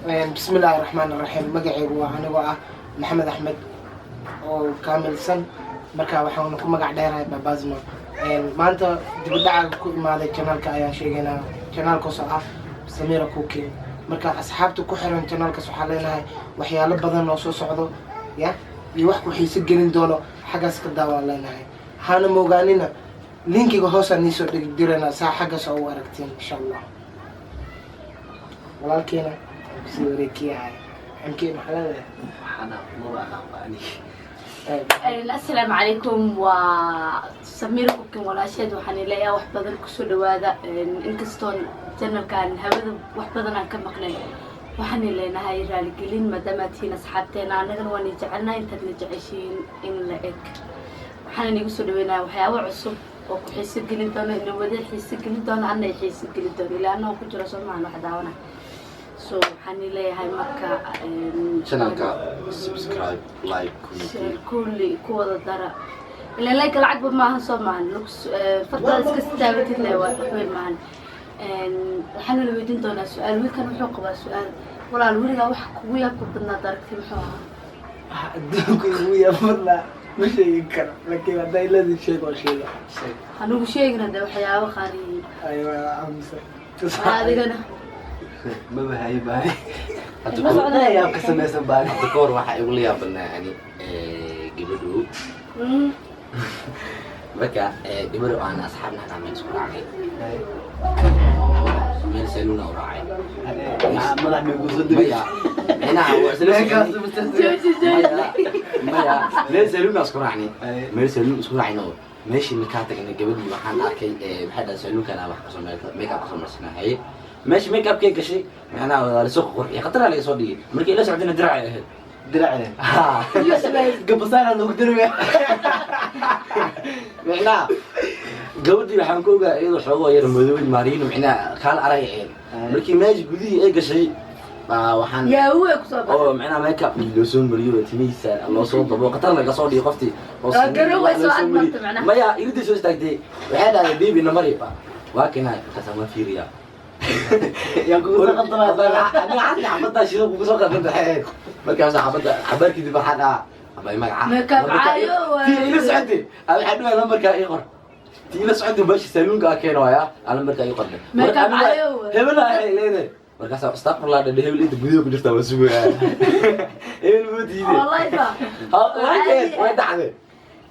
بسم الله الرحمن الرحيم مقعي وأنا محمد أحمد وكامل سن marka waxaan ku magac dheerahay Babazmo maanta dibadda ku imaaday channelka ayaan sheegaynaa channelka soo ah Samira Cooking marka asxaabtu ku xiran channelka waxa leenahay waxyaalo badan oo soo socdo ya iyo wax ku xiiso gelin doono xagaas ka daawan leenahay hana moogaanina linkiga hoos aan soo dhigdirana saa xagaas oo aragtiin insha Allah walaalkeena si wareekiyahay amkeen xalada waxana ma aqaani السلام عليكم وسمير كوكين ولا شيء وحني لا واحد بدل كسر دوادا إنكستون جنر كان هذا واحد بدل عن كم مقنع وحني لنا هاي رجالين مدامات هنا صحابتنا أنا جنوا نجعلنا أنت نجعشين إن لك وحني نقصر دوينا وحياة عصب وحيس الجلدون إنه بدل حيس الجلدون عنا يحيس الجلدون لأنه كنت رسول معنا واحد عنا so حني لي هاي مكة channelka subscribe like كل كودا درا إلا لايك العقب معها صوب معنا نقص فرضا إسكستابتي لا وين معنا حنا اللي بدين دونا سؤال وين كانوا حقوا سؤال ولا الورقة وح قوية كبدنا درك في محوها أدوك ويا والله مش ينكر لكن هذا الذي شيء وشيء هنوب شيء ده وحياة وخاري أيوة عمسة هذا أنا ما بهاي باي أتقول لا يا قسم اسم باي دكور waxa igu la yaabana yani gabadhu marka gabadhu aan asxaabna aan isku raacay meel saluna u raacay madax ma igu soo dibaya ina maya meel saluna isku raacnay meel saluna isku raacnay meeshii markaa tagnay gabadhu waxaan arkay waxa dhan salunka la wax ka soo makeup ka soo marsanahay ماشي ميك اب كيك شيء معناه لسوق قرحي خطر على صديقي مركي ليش عندنا درع درع ها قبل صار انه قدر معناه جودي waxaan ku ogaa iyadoo xoogoo yar madow marino micnaa kala arayeen markii meesh gudii ay gashay waxaan yaa uu ku soo oo micnaa make up loo soo mariyo timiisa loo soo dabo qatar laga soo dhigay qoftii oo maya iridii soo istaagtay waxay dhahay baby na mariba waa keenay ka sama fiiriya يا كوزا قطرة أنا عندي حبتها شيء كوزا قطرة حيل ما كان حبتها حبات كذي بحنا أبغى مكعب عيو في إلى سعدي أنا حدنا لما كان يقر في إلى سعدي باش يسلون كأكينه يا أنا لما كان يقر مكعب عيو هبلا هاي لينا مركز استغفر الله ده هبل إنت بديه كنت تسوي إيه المودي والله يبا وين تعال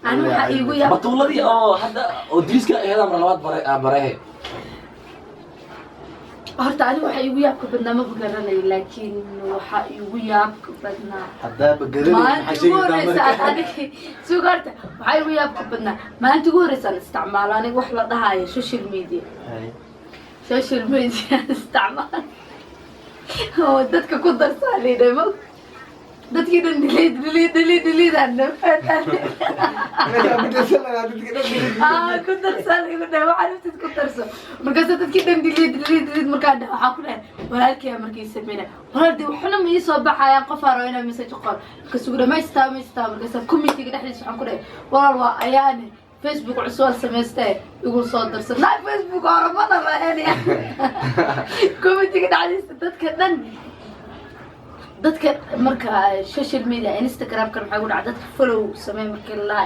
أنا حقيقي يا بطولة دي حدا ودريس كهذا مرلوات براه horta ani waxa igu yaabka badnaa ma garanay laakiin waxa igu yaabka badnaa hadaa bagaranay waxa sheegay suugarta waxa igu yaabka badnaa maanta ugu horeysan isticmaal aniga wax la dhahayo social media isticmaal oo dadka ku darsaaleeday ma dadkii dhan delete ana fatan ku darsaaleeday waxa inta ku darso markaas dadkii dhan delete markaa waxa ku leeyahay walaalkii markii sameeyay walaaldi waxna ma ii soo baxayaan qof aaro inaa message qor ka suuq dhameystaa markaas committee dhexdiisa waxaan ku leeyahay walaal waa ayaani Facebook cusub sameystay igu soo darsan la Facebook hormada ma aani committee dhexdiisa dadka marka social media Instagram kan waxa uu dhacay dadka follow sameey markii la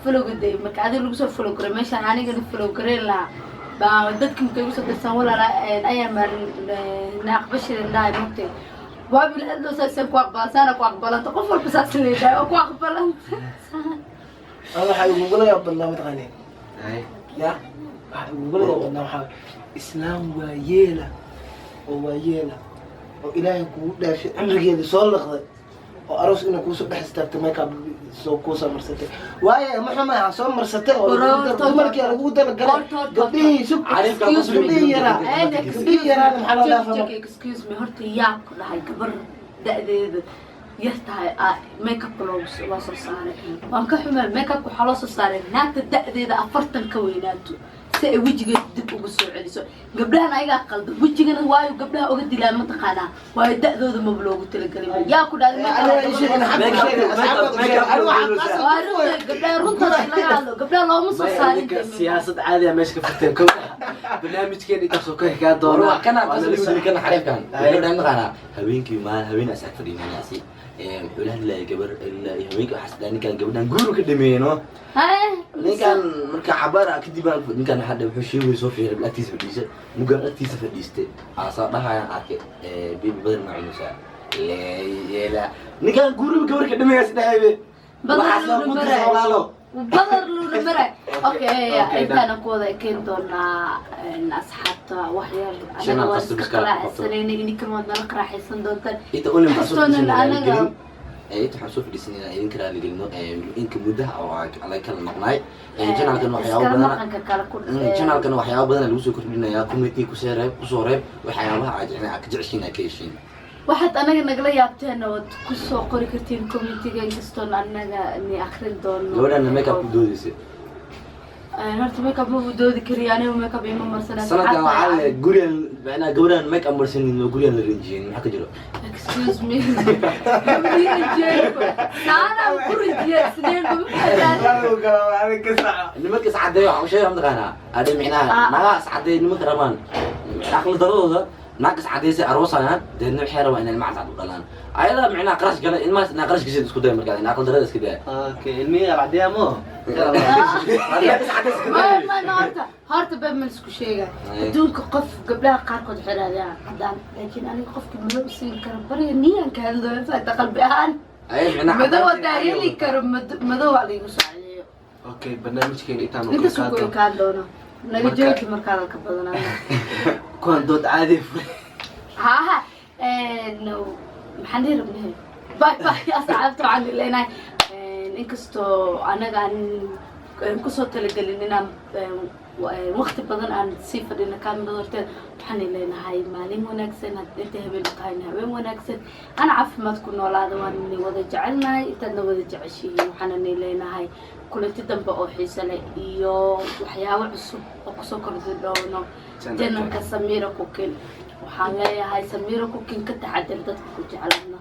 follow gaday marka adiga lagu soo follow garay meeshaan aniga follow garay la baa dadka markay ugu soo darsan walaal ayaan mar naaqbashir indaay mugtay waabil adoo saasan ku aqbalsan ku aqbalanta qof walba saasan leeyahay ku aqbalanta أنا waxa ugu gulayaa badnaa mataqaanay ya waxa ugu gulayaa badnaa waxa islaam waa yeela oo ilaahay ku dhaashay amrigeeda soo laqday oo aroos inuu ku soo dhax istaagto makeup soo ku soo marsatay waaye ma xumaa soo marsatay oo dumarkii lagu dala galay gabdhii sub gabdhii yara maxaa loo dhaafaa excuse me horta yaa ku dhahay gabar da'deeda yartahay makeup loo soo saaray waan ka xumaa makeup waxa loo soo saaray naagta da'deeda 40 ka weynaato si ay wejigeeda dib ugu soo celiso gabdhahan ayagaa qaldan wejigana waayo gabdhaha oga dilaan mataqaanaa waayo da-dooda maba loogu talagelin yaa ku dhahday gabdhaha runtooda laga hadlo gabdhaha looma soo saarin siyaasad caadi ah meesha ka furteen kow barnaamijkeena intaasoo ka xigaa doona kana xariifkan mataqaanaa habeenkii habeen asaag fadhiinayasi wuxuu la hadlayay gabar haweenkii waxaa sidhaa ninkaan gabadhan guuru ka dhameeyno ninkaan marka cabaara kadib ninkaan hadda wuxuu sheegay soo fiiray agtiisa fadhiisa mugaan agtiisa fadhiistay aasaa dhahayaan arkay bibi badan ma cunaysaa leela ninkaan guuru gabar ka dhameeyaa sidhaabe بدر لون مرة أوكي إنتنا كودا كنتونا أصحابتا وحير أنا واسك راح السنين إني كل ما نقرأ حسن دونتن إنت قول لي محسوب أنا إنت حسوب في السنين إن كلا اللي قلنا إنك مدة أو على كلام مقنعي جنا كانوا حياة بدنا جنا كانوا حياة بدنا لوسو كتبنا يا كوميتي كسرة كسرة وحياة عادي كجعشين كيشين واحد أنا نقول يابتنا وتكسو قري كرتين كوميتي جايستون أنا إني آخر دون لو أنا ميك اب دوديسي أنا ميك اب دودي كرياني وميك اب إمام مرسنا سنة كان على جوريان أنا جوريان ميك اب مرسنا جوريان الرنجين حكى جرو excuse me أنا كوريجيا سنين أنا كسر نمك سعدي وشيء هم دغنا هذا معناه ما سعدي نمك رمان عقل ضرورة ناقص عديسي أروسنا ده نحيره وإن المعزة وقلنا أيضا معنا قرش قال إن ما نقرش كذي تسكت دايما قال ناقل درس كذا اوكي المية بعديها مو ما نارته هارت بمسك شيء دونك قف قبلها قارقد حرارة قدام لكن أنا قفت من نفسي كربري نيا كهذا فتقلبي أنا مدوا دايلي كرم مدوا عليه وصعيه اوكي برنامجكين إنتنا أنت سوق كان لونه نجيك مركز كبدنا كون دود عادي ها إنه محنير بنهي باي باي أصعبت عني لأن إنكستو أنا كان إنكستو تلقلني وقت بدن عن سيفر إن كان بدرت تحني لنا هاي مالي مناكسن انتهى بالقاين هاي مناكسن أنا عارف ما تكون ولا دواني وذا جعلنا إتنا وذا جعشي وحنني لنا هاي كل تدم بقى حسنا إيو وحياة عصب وقصو كردونه جنن كسميرة كوكين وحنا هاي سميرة كوكين كتعدل تدخل جعلنا